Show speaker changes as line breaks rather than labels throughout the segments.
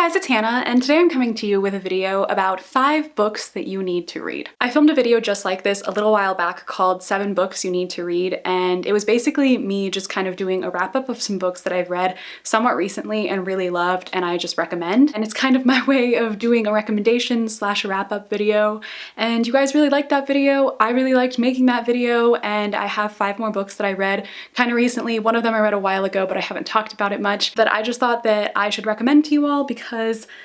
guys, it's Hannah, and today I'm coming to you with a video about 5 books that you need to read. I filmed a video just like this a little while back called 7 Books You Need to Read, and it was basically me just kind of doing a wrap-up of some books that I've read somewhat recently and really loved and I just recommend. And it's kind of my way of doing a recommendation slash wrap-up video, and you guys really liked that video. I really liked making that video, and I have 5 more books that I read kind of recently. One of them I read a while ago, but I haven't talked about it much, that I just thought that I should recommend to you all because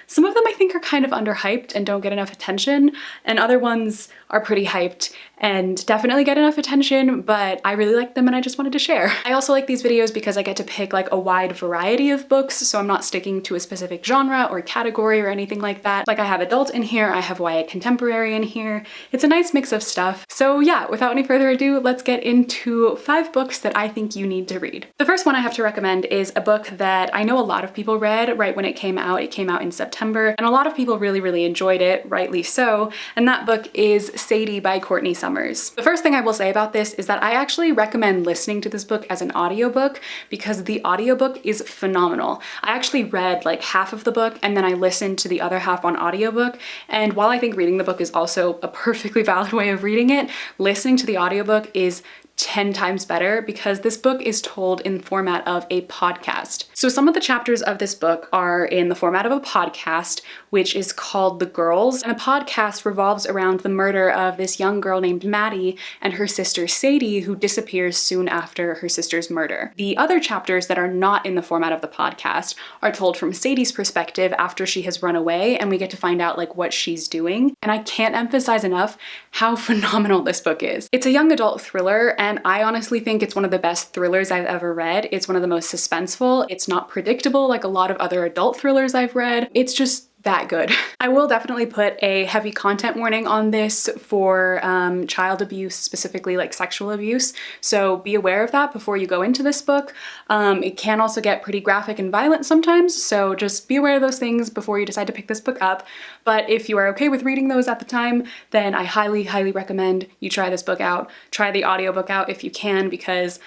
some of them I think are kind of underhyped and don't get enough attention, and other ones are pretty hyped and definitely get enough attention, but I really like them and I just wanted to share. I also like these videos because I get to pick like a wide variety of books, so I'm not sticking to a specific genre or category or anything like that. Like I have adult in here, I have YA contemporary in here. It's a nice mix of stuff. So yeah, without any further ado, let's get into 5 books that I think you need to read. The first one I have to recommend is a book that I know a lot of people read right when it came out. It came out in September, and a lot of people really enjoyed it, rightly so, and that book is Sadie by Courtney Summers. The first thing I will say about this is that I actually recommend listening to this book as an audiobook because the audiobook is phenomenal. I actually read like half of the book and then I listened to the other half on audiobook, and while I think reading the book is also a perfectly valid way of reading it, listening to the audiobook is 10 times better because this book is told in the format of a podcast. So some of the chapters of this book are in the format of a podcast, which is called The Girls, and the podcast revolves around the murder of this young girl named Maddie and her sister Sadie, who disappears soon after her sister's murder. The other chapters that are not in the format of the podcast are told from Sadie's perspective after she has run away, and we get to find out like what she's doing. And I can't emphasize enough how phenomenal this book is. It's a young adult thriller, and I honestly think it's one of the best thrillers I've ever read. It's one of the most suspenseful. It's not predictable like a lot of other adult thrillers I've read. It's just that good. I will definitely put a heavy content warning on this for child abuse, specifically like sexual abuse, so be aware of that before you go into this book. It can also get pretty graphic and violent sometimes, so just be aware of those things before you decide to pick this book up. But if you are okay with reading those at the time, then I highly recommend you try this book out. Try the audiobook out if you can, because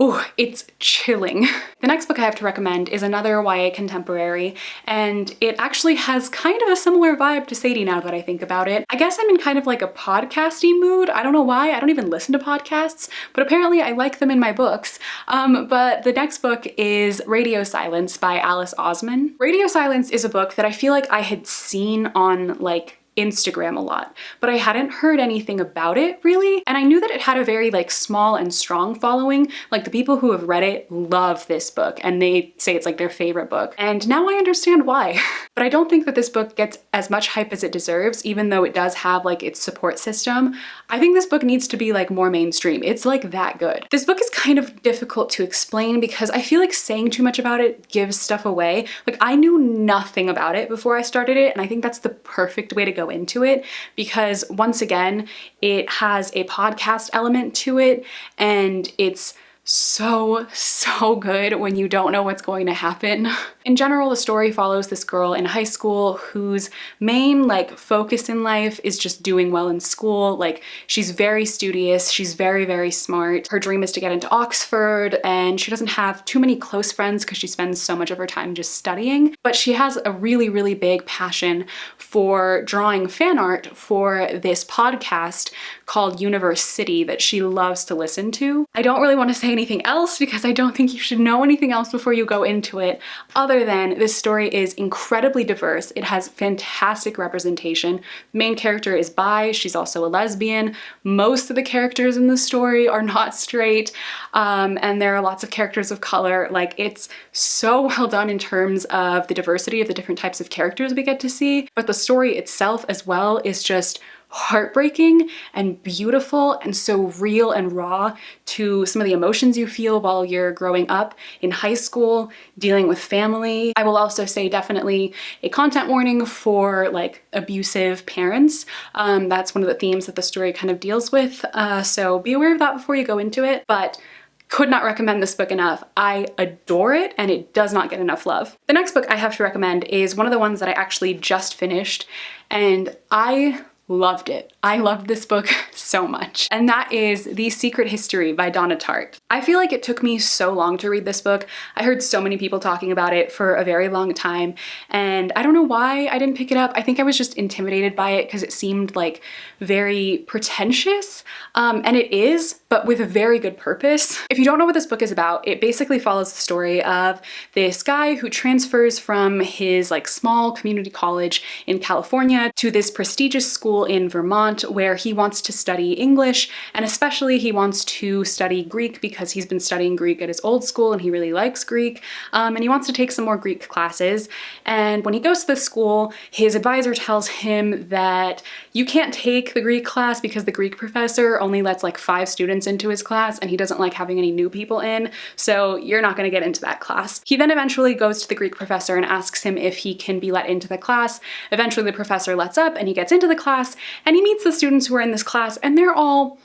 ooh, it's chilling. The next book I have to recommend is another YA contemporary, and it actually has kind of a similar vibe to Sadie now that I think about it. I guess I'm in kind of like a podcasty mood. I don't know why, I don't even listen to podcasts, but apparently I like them in my books. But the next book is Radio Silence by Alice Osman. Radio Silence is a book that I feel like I had seen on like Instagram a lot, but I hadn't heard anything about it really, and I knew that it had a very like small and strong following. Like the people who have read it love this book and they say it's like their favorite book, and now I understand why. But I don't think that this book gets as much hype as it deserves, even though it does have like its support system. I think this book needs to be like more mainstream. It's like that good. This book is kind of difficult to explain because I feel like saying too much about it gives stuff away. Like I knew nothing about it before I started it, and I think that's the perfect way to go into it because once again, it has a podcast element to it, and it's so good when you don't know what's going to happen. In general, the story follows this girl in high school whose main like focus in life is just doing well in school. Like she's very studious, she's very smart. Her dream is to get into Oxford, and she doesn't have too many close friends because she spends so much of her time just studying, but she has a really big passion for drawing fan art for this podcast called Universe City that she loves to listen to. I don't really want to say anything else because I don't think you should know anything else before you go into it, other than this story is incredibly diverse. It has fantastic representation. The main character is bi, she's also a lesbian. Most of the characters in the story are not straight, and there are lots of characters of color. Like it's so well done in terms of the diversity of the different types of characters we get to see, but the story itself as well is just heartbreaking and beautiful and so real and raw to some of the emotions you feel while you're growing up in high school, dealing with family. I will also say definitely a content warning for like abusive parents. That's one of the themes that the story kind of deals with, so be aware of that before you go into it, but could not recommend this book enough. I adore it and it does not get enough love. The next book I have to recommend is one of the ones that I actually just finished, and I loved it. I loved this book so much. And that is The Secret History by Donna Tartt. I feel like it took me so long to read this book. I heard so many people talking about it for a very long time, and I don't know why I didn't pick it up. I think I was just intimidated by it because it seemed like very pretentious, and it is, but with a very good purpose. If you don't know what this book is about, it basically follows the story of this guy who transfers from his like small community college in California to this prestigious school in Vermont where he wants to study English, and especially he wants to study Greek because he's been studying Greek at his old school and he really likes Greek, and he wants to take some more Greek classes. And when he goes to the school, his advisor tells him that you can't take the Greek class because the Greek professor only lets like 5 students into his class and he doesn't like having any new people in, so you're not going to get into that class. He then eventually goes to the Greek professor and asks him if he can be let into the class. Eventually the professor lets up and he gets into the class, and he meets the students who are in this class, and they're all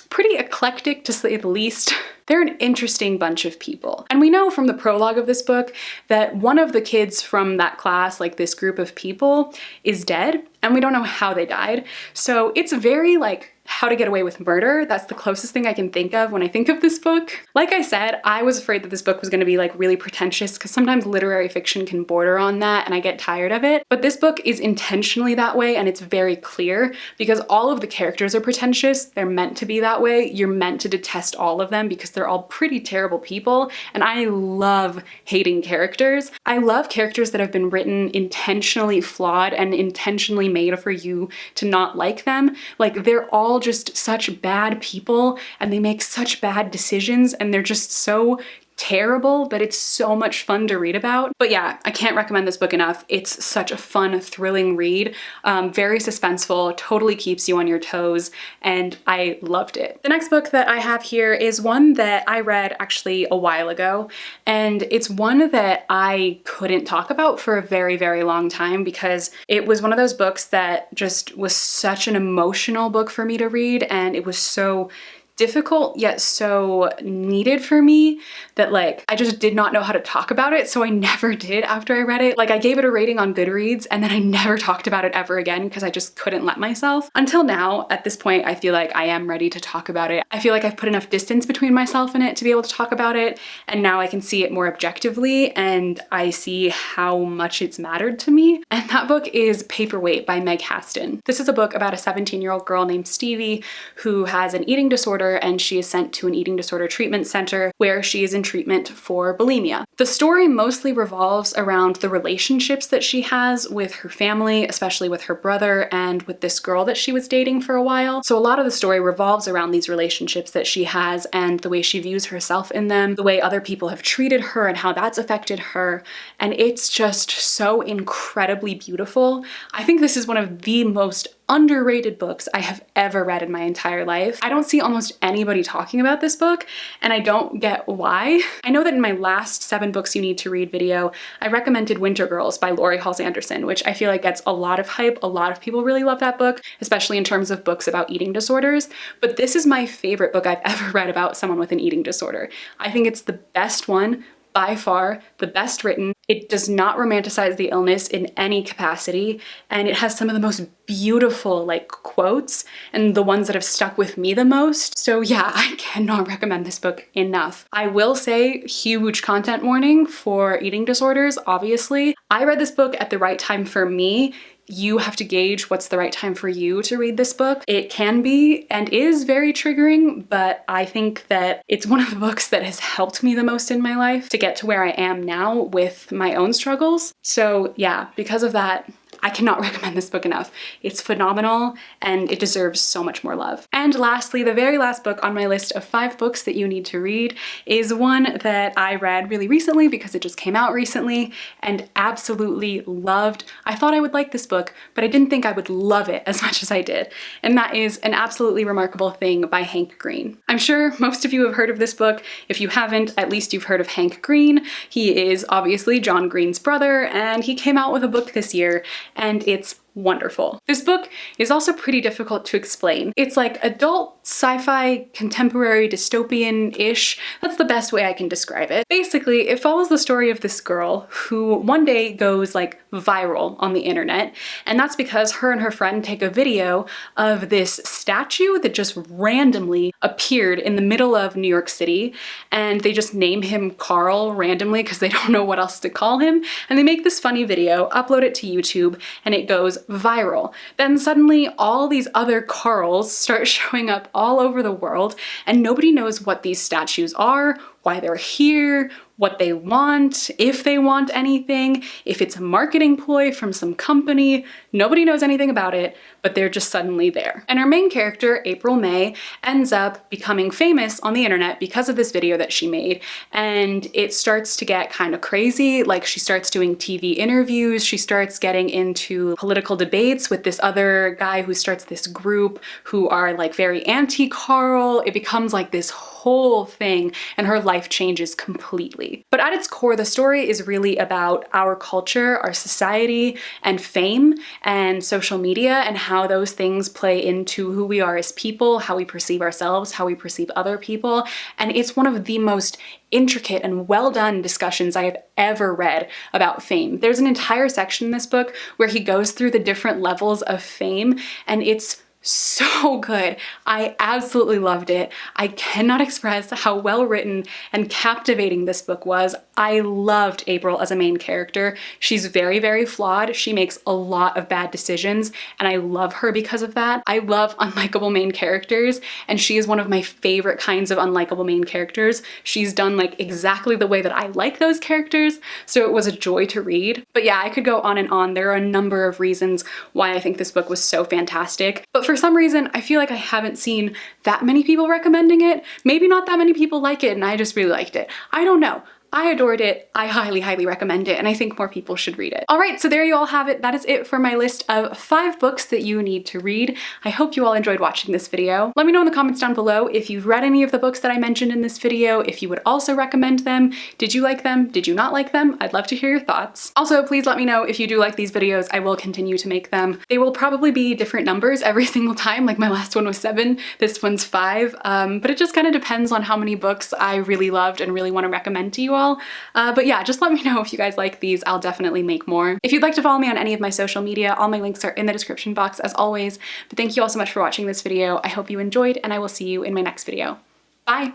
pretty eclectic to say the least. They're an interesting bunch of people. And we know from the prologue of this book that one of the kids from that class, like this group of people, is dead, and we don't know how they died. So it's very like How to Get Away with Murder. That's the closest thing I can think of when I think of this book. Like I said, I was afraid that this book was going to be like really pretentious because sometimes literary fiction can border on that and I get tired of it. But this book is intentionally that way, and it's very clear because all of the characters are pretentious. They're meant to be that way. You're meant to detest all of them because they're all pretty terrible people, and I love hating characters. I love characters that have been written intentionally flawed and intentionally made for you to not like them. Like, they're all just such bad people and they make such bad decisions and they're just so terrible, but it's so much fun to read about. But yeah, I can't recommend this book enough. It's such a fun, thrilling read, very suspenseful, totally keeps you on your toes, and I loved it. The next book that I have here is one that I read actually a while ago, and it's one that I couldn't talk about for a very, very long time because it was one of those books that just was such an emotional book for me to read, and it was so difficult yet so needed for me that like I just did not know how to talk about it, so I never did after I read it. Like, I gave it a rating on Goodreads and then I never talked about it ever again because I just couldn't let myself. Until now, at this point, I feel like I am ready to talk about it. I feel like I've put enough distance between myself and it to be able to talk about it, and now I can see it more objectively and I see how much it's mattered to me. And that book is Paperweight by Meg Haston. This is a book about a 17-year-old girl named Stevie who has an eating disorder, and she is sent to an eating disorder treatment center where she is in treatment for bulimia. The story mostly revolves around the relationships that she has with her family, especially with her brother and with this girl that she was dating for a while. So a lot of the story revolves around these relationships that she has and the way she views herself in them, the way other people have treated her and how that's affected her. And it's just so incredibly beautiful. I think this is one of the most underrated books I have ever read in my entire life. I don't see almost anybody talking about this book, and I don't get why. I know that in my last 7 books you need to read video, I recommended Winter Girls by Laurie Halse Anderson, which I feel like gets a lot of hype. A lot of people really love that book, especially in terms of books about eating disorders. But this is my favorite book I've ever read about someone with an eating disorder. I think it's the best one, by far, the best written. It does not romanticize the illness in any capacity, and it has some of the most beautiful like quotes and the ones that have stuck with me the most. So yeah, I cannot recommend this book enough. I will say, huge content warning for eating disorders, obviously. I read this book at the right time for me. You have to gauge what's the right time for you to read this book. It can be and is very triggering, but I think that it's one of the books that has helped me the most in my life to get to where I am now with my own struggles. So yeah, because of that, I cannot recommend this book enough. It's phenomenal and it deserves so much more love. And lastly, the very last book on my list of 5 books that you need to read is one that I read really recently because it just came out recently and absolutely loved. I thought I would like this book, but I didn't think I would love it as much as I did. And that is An Absolutely Remarkable Thing by Hank Green. I'm sure most of you have heard of this book. If you haven't, at least you've heard of Hank Green. He is obviously John Green's brother, and he came out with a book this year, and it's wonderful. This book is also pretty difficult to explain. It's like adult sci-fi, contemporary, dystopian-ish. That's the best way I can describe it. Basically, it follows the story of this girl who one day goes like viral on the internet, and that's because her and her friend take a video of this statue that just randomly appeared in the middle of New York City, and they just name him Carl randomly because they don't know what else to call him, and they make this funny video, upload it to YouTube, and it goes viral. Then suddenly all these other Carls start showing up all over the world, and nobody knows what these statues are, why they're here, what they want, if they want anything, if it's a marketing ploy from some company. Nobody knows anything about it, but they're just suddenly there. And our main character, April May, ends up becoming famous on the internet because of this video that she made, and it starts to get kind of crazy. Like, she starts doing TV interviews, she starts getting into political debates with this other guy who starts this group who are like very anti-Carl. It becomes like this whole thing, and her life changes completely. But at its core, the story is really about our culture, our society, and fame, and social media, and how those things play into who we are as people, how we perceive ourselves, how we perceive other people. And it's one of the most intricate and well done discussions I have ever read about fame. There's an entire section in this book where he goes through the different levels of fame, and it's so good. I absolutely loved it. I cannot express how well written and captivating this book was. I loved April as a main character. She's very, very flawed. She makes a lot of bad decisions, and I love her because of that. I love unlikable main characters, and she is one of my favorite kinds of unlikable main characters. She's done like exactly the way that I like those characters, so it was a joy to read. But yeah, I could go on and on. There are a number of reasons why I think this book was so fantastic. But for some reason, I feel like I haven't seen that many people recommending it. Maybe not that many people like it, and I just really liked it. I don't know. I adored it. I highly, highly recommend it, and I think more people should read it. All right, so there you all have it. That is it for my list of 5 books that you need to read. I hope you all enjoyed watching this video. Let me know in the comments down below if you've read any of the books that I mentioned in this video, if you would also recommend them. Did you like them? Did you not like them? I'd love to hear your thoughts. Also, please let me know if you do like these videos. I will continue to make them. They will probably be different numbers every single time. Like my last one was 7, this one's 5, but it just kind of depends on how many books I really loved and really want to recommend to you all. But yeah, just let me know if you guys like these. I'll definitely make more. If you'd like to follow me on any of my social media, all my links are in the description box as always. But thank you all so much for watching this video. I hope you enjoyed, and I will see you in my next video. Bye!